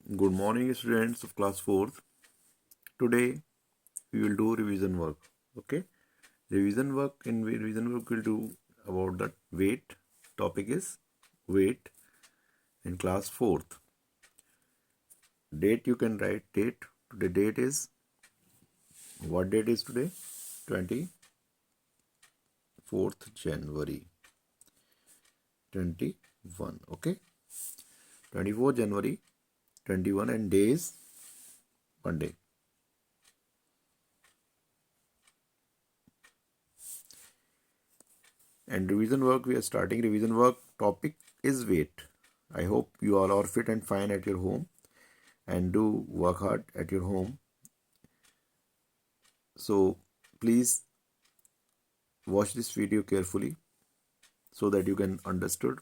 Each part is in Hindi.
Good morning, students of class 4th. Today we will do revision work. Okay, revision work. In revision work, we'll do about the weight. Topic is weight in class 4th. Date you can write date. Today date is what date is today? 24th January 21. Okay, 24th January 21 and day is Monday. And revision work, we are starting revision work. Topic is weight. I hope you all are fit and fine at your home and do work hard at your home. So please watch this video carefully so that you can understood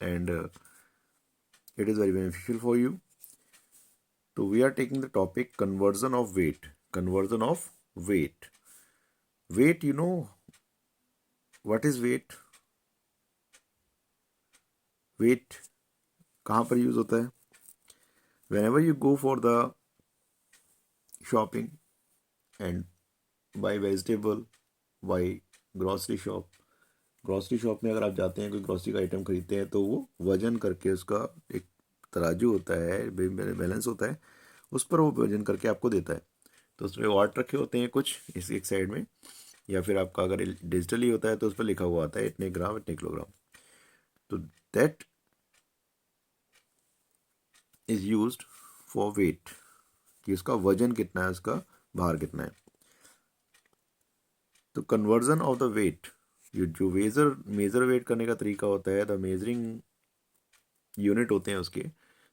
and it is very beneficial for you. So we are taking the topic conversion of weight. Conversion of weight. Weight, you know what is weight? Weight कहाँ पर यूज होता है? Whenever you go for the shopping and buy vegetable, buy grocery shop. Grocery shop में अगर आप जाते हैं कोई ग्रॉसरी का आइटम खरीदते हैं तो वो वजन करके उसका एक तराजू होता है, बैलेंस होता है, उस पर वो वजन करके आपको देता है. तो उसमें वाट रखे होते हैं कुछ इस एक साइड में, या फिर आपका अगर डिजिटली होता है तो उस पर लिखा हुआ आता है इतने ग्राम इतने किलोग्राम. तो that is used for wait, कि उसका वजन कितना है, उसका भार कितना है. तो कन्वर्जन ऑफ द वेट, ये जो मेजर वेट करने का तरीका होता है, द मेजरिंग यूनिट होते हैं उसके,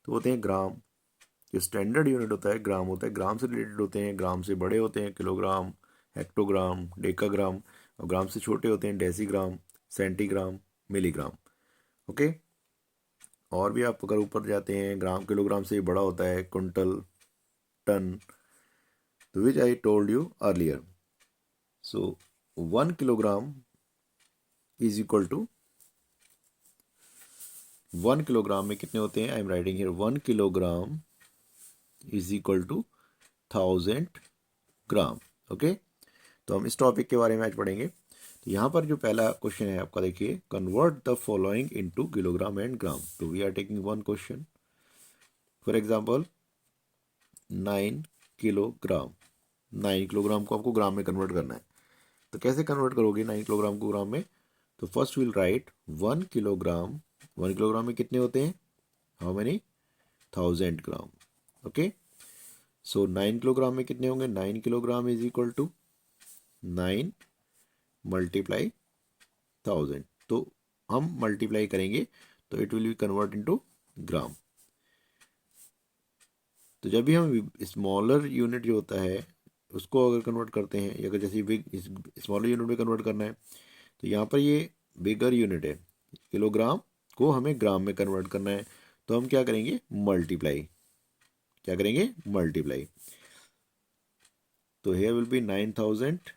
तो होते हैं ग्राम. जो स्टैंडर्ड यूनिट होता है ग्राम होता है, ग्राम से रिलेटेड होते हैं, ग्राम से बड़े होते हैं किलोग्राम, हेक्टोग्राम, डेकाग्राम, और ग्राम से छोटे होते हैं डेसीग्राम, सेंटीग्राम, मिलीग्राम. ओके. और भी आप अगर ऊपर जाते हैं, ग्राम किलोग्राम से बड़ा होता है कुंटल, टन, तो which I told you earlier. So 1 kilogram is equal to 1 kilogram में कितने होते हैं? I am writing here 1 kilogram is equal to 1000 gram. Okay. तो हम इस टॉपिक के बारे में आज पढ़ेंगे. तो यहाँ पर जो पहला क्वेश्चन है आपका, देखिए, convert the following into kilogram and gram. तो we are taking one question. For example 9 kilogram. 9 kilogram को आपको ग्राम में कन्वर्ट करना है. तो कैसे कन्वर्ट करोगे 9 किलोग्राम को ग्राम में? तो first will write 1 kilogram. 1 kilogram में कितने होते हैं? How many? 1000 gram. Okay. So 9 kilogram में कितने होंगे? 9 kilogram is equal to 9 multiply 1000. तो हम मल्टीप्लाई करेंगे तो it will be convert into gram. तो जब भी हम स्मॉलर यूनिट जो होता है उसको अगर कन्वर्ट करते हैं, अगर जैसे बिग स्मॉलर यूनिट में कन्वर्ट करना है, तो यहाँ पर ये बिगर यूनिट है, किलोग्राम को हमें ग्राम में कन्वर्ट करना है, तो हम क्या करेंगे? मल्टीप्लाई. क्या करेंगे? मल्टीप्लाई. तो here will be 9000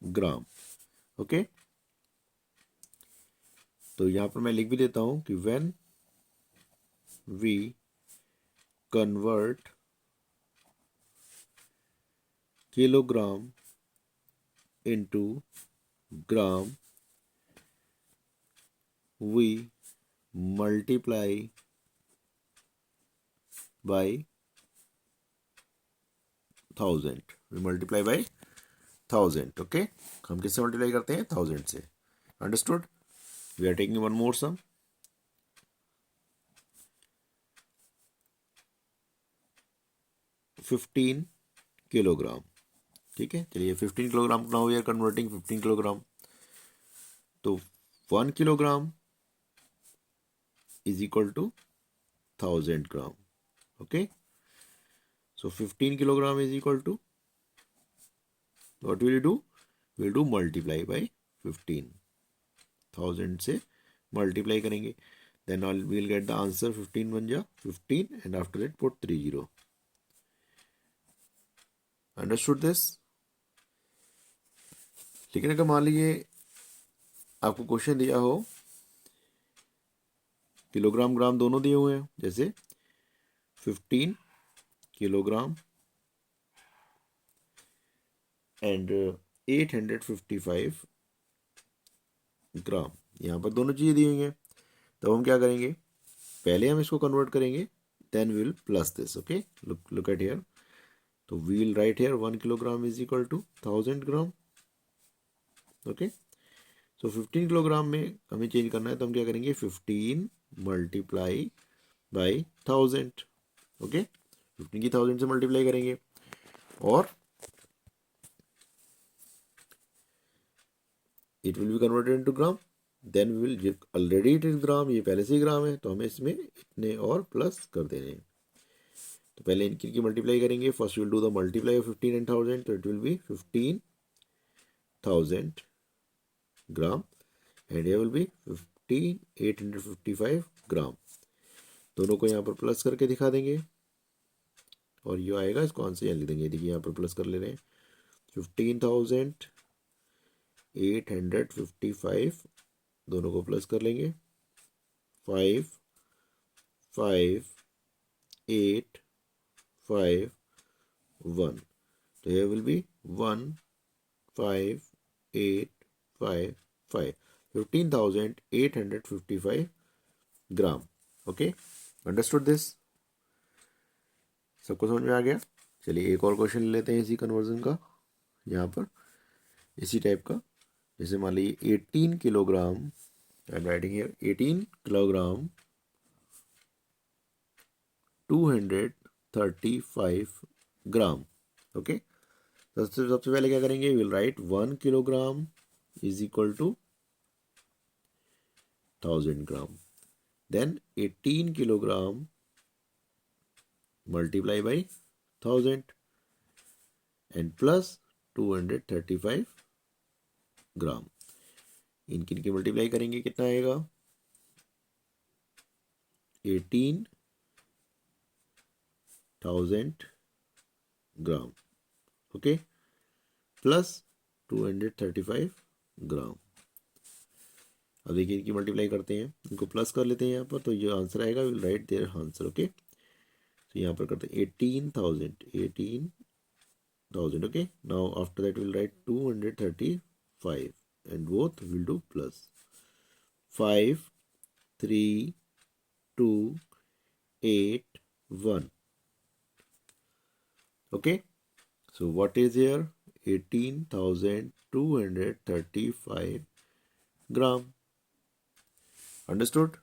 gram. Okay. तो यहाँ पर मैं लिख भी देता हूँ कि when we convert kilogram into gram, we multiply by 1000. We multiply by 1000. ओके. हम किससे मल्टीप्लाई करते हैं? 1000 से. Understood. We are taking one more sum. 15 kilogram. ठीक है. चलिए 15 kilogram. Now we are converting 15 kilogram. तो 1 kilogram is equal to 1000 gram. Okay. So 15 kilogram is equal to, what will you do? We'll do multiply by 15. 1000 से multiply करेंगे. Then we'll get the answer 15 बन जा 15 and after that put 30. Understood this? लेकिन अगर मान लीजिए आपको क्वेश्चन दिया हो किलोग्राम ग्राम दोनों दिए हुए हैं, जैसे 15 kilogram and 855 ग्राम। यहाँ पर दोनों चीज़ें दी हुई हैं, तो हम क्या करेंगे, पहले हम इसको कन्वर्ट करेंगे, then we will plus this. Okay, look at here. तो we will write here 1 kilogram is equal to 1000 gram. Okay, so 15 kilogram में हमें चेंज करना है, तो हम क्या करेंगे, 15 मल्टीप्लाई बाई 1000। ओके, 15 की 1000 से मल्टीप्लाई करेंगे और it will be converted into gram. Then we will, already it is gram, ये पहले से ही ग्राम है, तो हमें इसमें इतने और प्लस कर देने हैं। तो पहले इनकी मल्टीप्लाई करेंगे, first will do the multiply of 15 and 1000, तो it will B 15,000 gram and ये विल बी 15,855 ग्राम। दोनों को यहाँ पर प्लस करके दिखा देंगे और ये आएगा, इसको आंसर यहाँ लिख देंगे। देखिए यहाँ पर प्लस कर ले रहे हैं, 15,855, दोनों को प्लस कर लेंगे, 5 5 8 5 1, तो ये will be 1 5 8 5 5, 15,855 gram. Okay, understood this? सबको समझ में आ गया? चलिए एक और क्वेश्चन लेते हैं इसी कन्वर्जन का, यहाँ पर इसी टाइप का। जैसे मान लीजिए 18 kilogram, I am writing here 18 kilogram 235 gram. Okay, सबसे पहले क्या करेंगे, will write 1 kilogram is equal to 1000 gram, then 18 kilogram multiply by 1000 and plus 235 gram. इनकी मल्टीप्लाई करेंगे, कितना आएगा, 18,000 ग्राम। ओके, प्लस 235 ग्राम। अब देखिए इनकी मल्टीप्लाई करते हैं, इनको प्लस कर लेते हैं यहाँ पर, तो ये आंसर आएगा, will write there answer. Okay, तो यहाँ पर करते हैं 18,000। Okay, now after that will write 235 and both will do plus 5 3 2 8 1. Okay, so what is here, 18,235 gram. Understood?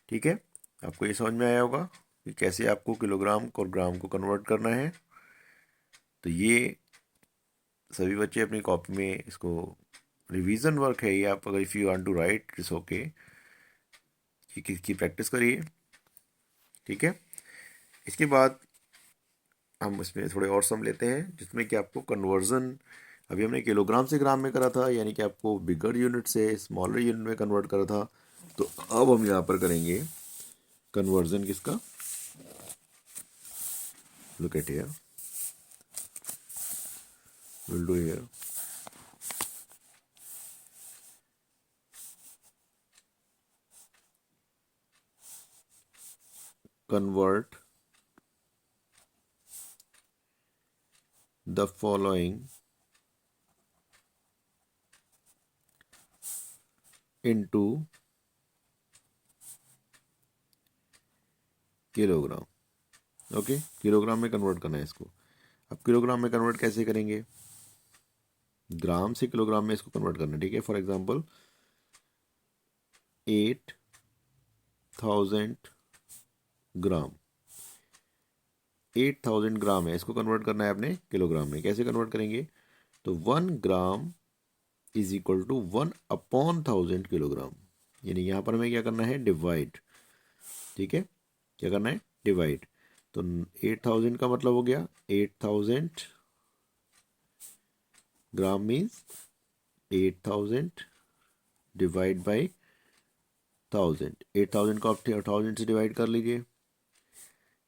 ठीक है, आपको ये समझ में आया होगा कि कैसे आपको किलोग्राम और ग्राम को कन्वर्ट करना है। तो ये सभी बच्चे अपनी कॉपी में इसको रिवीजन वर्क है ये, आप अगर if you want to write it's okay, की प्रैक्टिस करिए। ठीक है, इसके बाद हम इसमें थोड़े और सम लेते हैं, जिसमें कि आपको कन्वर्जन, अभी हमने किलोग्राम से ग्राम में करा था, यानी कि आपको बिगर यूनिट से स्मॉलर यूनिट में कन्वर्ट करा था। तो अब हम यहाँ पर करेंगे कन्वर्जन किसका, look at here, will do here convert the following into kilogram. Okay, kilogram में कन्वर्ट करना है इसको। अब किलोग्राम में कन्वर्ट कैसे करेंगे, ग्राम से किलोग्राम में इसको कन्वर्ट करना है। ठीक है, फॉर एग्जांपल 8,000 ग्राम, 8,000 ग्राम है, इसको कन्वर्ट करना है अपने किलोग्राम में। कैसे कन्वर्ट करेंगे, तो 1 gram is equal to 1/1000 kilogram, यानी यहाँ पर हमें क्या करना है, डिवाइड। ठीक है, क्या करना है, डिवाइड। तो 8,000 का मतलब हो गया 8,000 ग्राम मीन्स 8,000 डिवाइड बाई 1000। 8,000 को आप 1000 से डिवाइड कर लीजिए,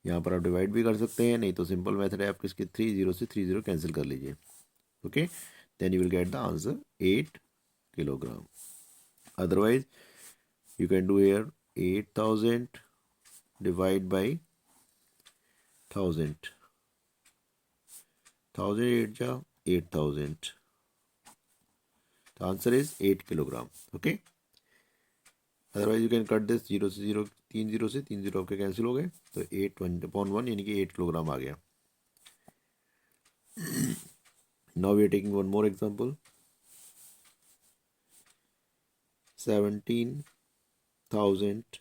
यहाँ पर आप डिवाइड भी कर सकते हैं, नहीं तो सिंपल मेथड है, आप किसके 30 से 30 कैंसिल कर लीजिए। Okay, then you will get the answer 8 kilogram. Otherwise you can do here 8,000 divide by 1000, 1000 8 जा 8000. The answer is 8 kilogram. Okay. Otherwise you can cut this, 0 से 0, 3 0 से 3 0 आपके कैंसिल हो गए, तो 8/1 यानी कि 8 किलोग्राम आ गया. Now we are taking one more example. 17,000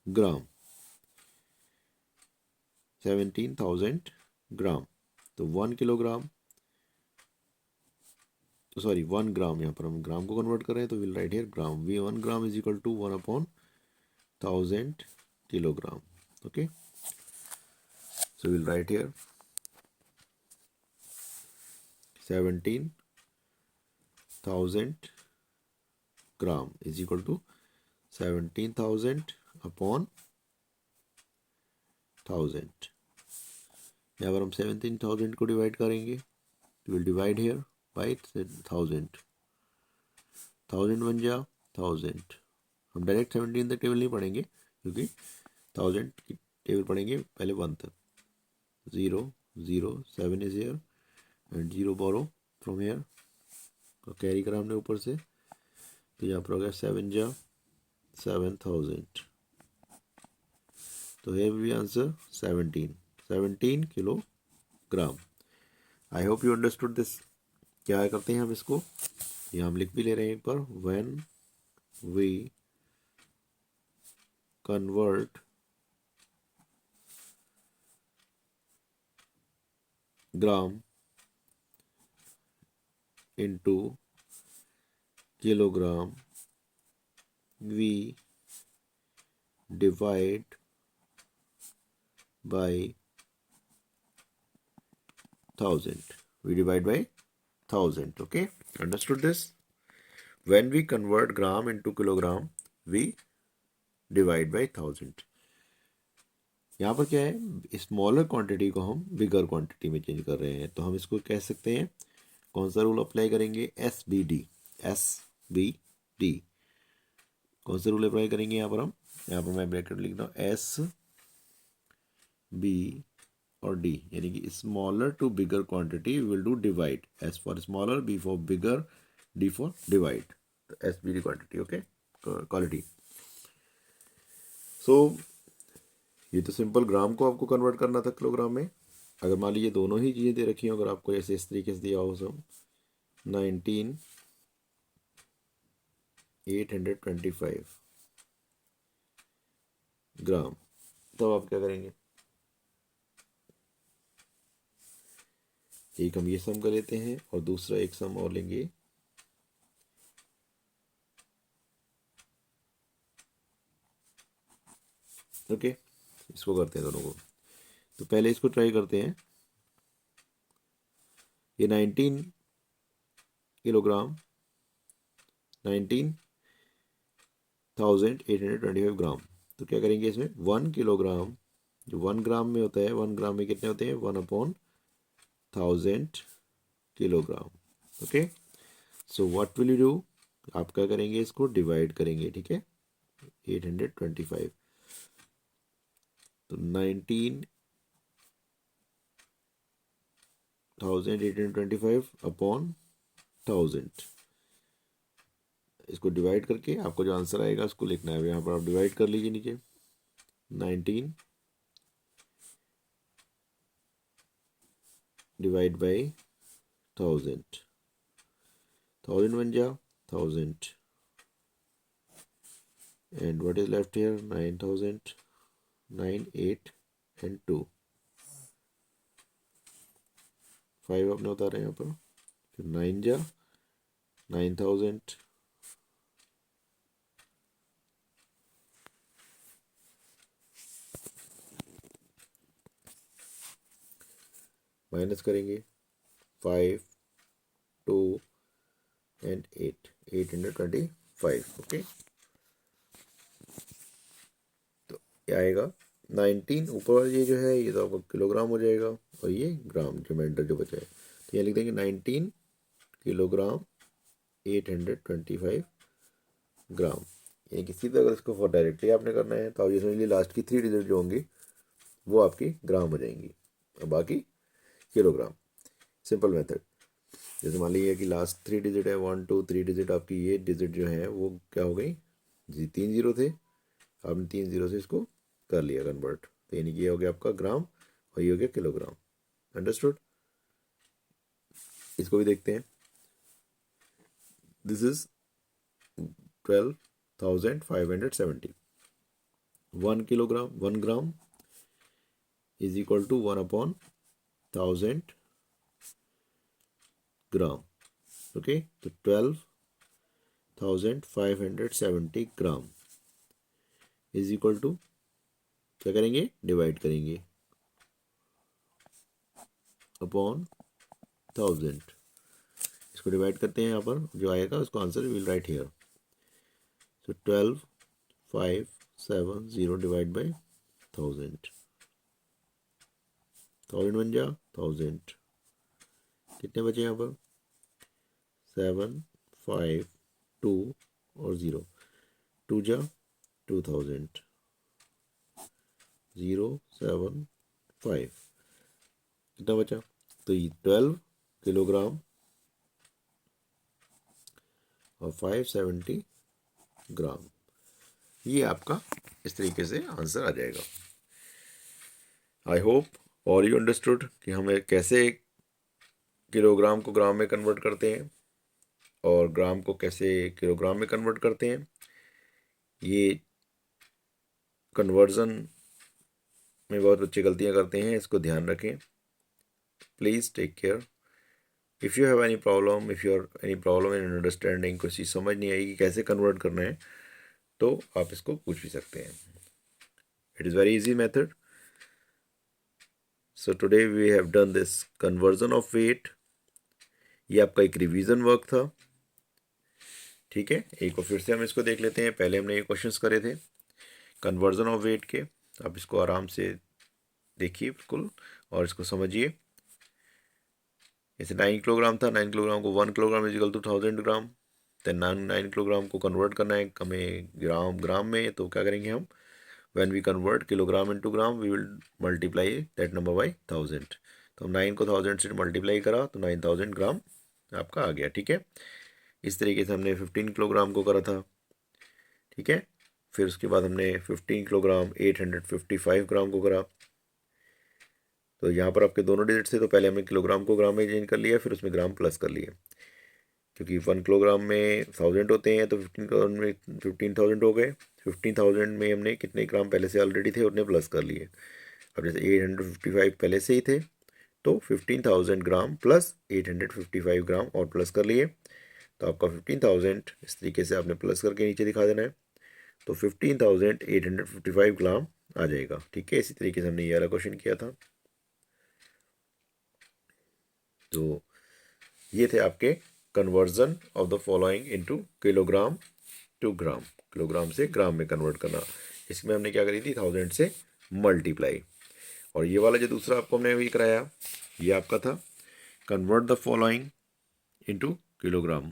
gram, 17,000 gram. तो 1 किलोग्राम, सॉरी 1 ग्राम, यहाँ पर हम ग्राम को कन्वर्ट कर रहे हैं, तो will write here gram. We 1 gram is equal to 1/1000 kilogram. Okay, so will write here 17,000 gram is equal to 17,000 upon 1000. यहाँ पर हम 17,000 को डिवाइड करेंगे, तो विल डिवाइड हियर बाई 1000. 1000 बन जा 1000. हम डायरेक्ट 17 तक टेबल नहीं पढ़ेंगे, क्योंकि 1000 की टेबल पढ़ेंगे पहले 1 तक. 0 0 7 is here and 0 borrow from here, तो कैरी करा हमने ऊपर से, तो यहाँ पर हो गया 7 जा 7000. तो here will be answer 17 kilogram. I hope you understood this. क्या करते हैं हम इसको, यहाँ हम लिख भी ले रहे हैं एक बार. When we convert gram into kilogram, we divide by 1000. We divide by 1000. Okay, understood this? When we convert gram into kilogram, we divide by 1000. यहाँ पर क्या है, स्मॉलर क्वांटिटी को हम बिगर क्वांटिटी में चेंज कर रहे हैं, तो हम इसको कह सकते हैं, कौन सा रूल अप्लाई करेंगे, SBD. SBD कौन सा रूल अप्लाई करेंगे यहाँ पर मैं ब्रैकेट लिख रहा हूँ SB और D, यानी कि smaller to bigger quantity will do divide. S for smaller, B for bigger, D for divide. तो SBD quantity. Okay, quality. So ये तो सिंपल ग्राम को आपको कन्वर्ट करना था किलोग्राम में. अगर मान लीजिए दोनों ही चीज़ें दे रखी हो, अगर आपको ऐसे इस तरीके से दिया हो, सब 19,825 ग्राम, तो आप क्या करेंगे, एक हम ये सम कर लेते हैं और दूसरा एक सम और लेंगे. ओके, इसको करते हैं दोनों को. तो पहले इसको ट्राई करते हैं. ये 19 किलोग्राम, 19,825 ग्राम. तो क्या करेंगे इसमें, 1 किलोग्राम, जो 1 ग्राम में होता है, 1 ग्राम में कितने होते हैं, 1/1000 kilogram. Okay, so what will you do, आप क्या करेंगे, इसको डिवाइड करेंगे. ठीक है, 825, तो 19,825 अपॉन 1000, इसको डिवाइड करके आपको जो आंसर आएगा उसको लिखना है. यहाँ पर आप डिवाइड कर लीजिए नीचे. 19 डिवाइड बाई 1000, 1000 बन जा 1000, and what is left here, 9,000, 9 8 and 2, 5 आपने उतारा यहाँ पर. फिर 9 जा 9,000, माइनस करेंगे 5 2 एंड 8, 825. ओके, तो ये आएगा 19, ऊपर ये जो है ये तो आपका किलोग्राम हो जाएगा, और ये ग्राम रिमाइंडर जो बचा है, तो ये लिख देंगे 19 किलोग्राम 825 ग्राम. यानी कि सीधा अगर इसको फॉर डायरेक्टली आपने करना है तो ऑब्वियसली लास्ट की 3 डिजिट जो होंगी वो आपकी ग्राम हो जाएंगी और बाकी किलोग्राम। Simple method. जैसे मान लीजिए कि लास्ट 3 डिजिट है, 1 2 3 डिजिट, आपकी ये डिजिट जो है वो क्या हो गई जी, 3 जीरो थे, आपने 3 जीरो से इसको कर लिया कन्वर्ट, तो यानी कि ये हो गया आपका ग्राम और ये हो गया किलोग्राम। अंडरस्टूड। इसको भी देखते हैं। This is 12,570। 1 kilogram 1 gram is equal to 1/1000 gram. Okay, तो 12,570 ग्राम इज इक्वल टू क्या करेंगे, डिवाइड करेंगे अपॉन 1000। इसको डिवाइड करते हैं, यहाँ पर जो आएगा उसको आंसर विल राइट हियर। तो 12,570 डिवाइड बाई 1000, 1000 बन जा 1000, कितने बचे यहाँ पर 7 5 2 और 0, 2 जा 2000, 0 7 5, कितना बचा, तो ये 12 किलोग्राम और 570 ग्राम, ये आपका इस तरीके से आंसर आ जाएगा। I hope all you understood कि हमें कैसे किलोग्राम को ग्राम में कन्वर्ट करते हैं और ग्राम को कैसे किलोग्राम में कन्वर्ट करते हैं। ये कन्वर्जन में बहुत बच्चे गलतियां करते हैं, इसको ध्यान रखें। Please take care. If you have any problem, if you are any problem in understanding, कोई चीज़ समझ नहीं आएगी कैसे कन्वर्ट करना है, तो आप इसको पूछ भी सकते हैं। It is very easy method. So today we have done this conversion of weight. ये आपका एक रिवीजन वर्क था, ठीक है। एक बार फिर से हम इसको देख लेते हैं। पहले हमने ये क्वेश्चंस करे थे कन्वर्जन ऑफ वेट के, आप इसको आराम से देखिए बिल्कुल और इसको समझिए। जैसे 9 किलोग्राम था, 9 किलोग्राम को 1 kilogram is equal to 1000 gram. Then 9 kilogram को कन्वर्ट करना है हमें ग्राम में, तो क्या करेंगे हम, when we convert kilogram into gram we will multiply that number by 1000। तो हम 9 को 1000 से मल्टीप्लाई करा तो 9000 ग्राम आपका आ गया, ठीक है। इस तरीके से हमने 15 किलोग्राम को करा था, ठीक है। फिर उसके बाद हमने 15 किलोग्राम 855 ग्राम को करा। तो यहाँ पर आपके दोनों डिजिट थे, तो पहले हमने किलोग्राम को ग्राम में चेंज कर लिया, फिर उसमें ग्राम प्लस कर लिए, क्योंकि 1 किलोग्राम में 1000 होते हैं, तो 15,000 में 15,000 हो गए। 15,000 में हमने कितने ग्राम पहले से ऑलरेडी थे उतने प्लस कर लिए। अब जैसे 855 पहले से ही थे, तो 15,000 ग्राम प्लस 855 ग्राम और प्लस कर लिए, तो आपका 15,000 इस तरीके से आपने प्लस करके नीचे दिखा देना है, तो 15,855 ग्राम आ जाएगा, ठीक है। इसी तरीके से हमने ये वाला क्वेश्चन किया था। तो ये थे आपके conversion of the following into kilogram to gram, kilogram से ग्राम में कन्वर्ट करना। इसमें हमने क्या करी थी, 1000 से मल्टीप्लाई। और ये वाला जो दूसरा आपको हमने अभी कराया, ये आपका था convert the following into kilogram.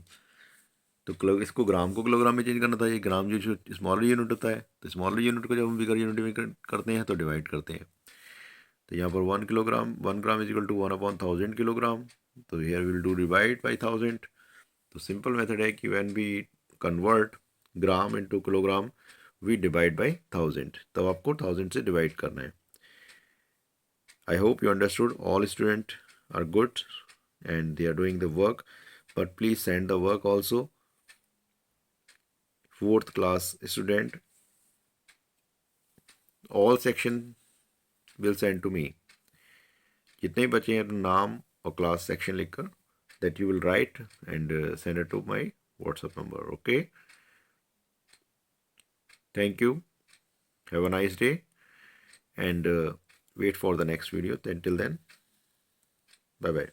तो इसको ग्राम को किलोग्राम में चेंज करना था। ये ग्राम जो स्मॉलर यूनिट होता है, तो स्मॉलर यूनिट को जब हम बिगर यूनिट में करते हैं तो डिवाइड करते हैं। तो यहाँ पर 1 kilogram 1 gram is equal to 1/1000 kilogram, तो here will do divide by 1000। तो सिंपल मेथड है कि when we convert gram into kilogram we divide by 1000, तब आपको 1000 से डिवाइड करना है। I hope you understood. All student are good and they are doing the work, but please send the work also. 4th class student, all section will send to me. जितने बच्चे हैं नाम और क्लास सेक्शन लिखकर, that you will write and send it to my WhatsApp number. Okay, thank you, have a nice day and wait for the next video. Until then, bye bye.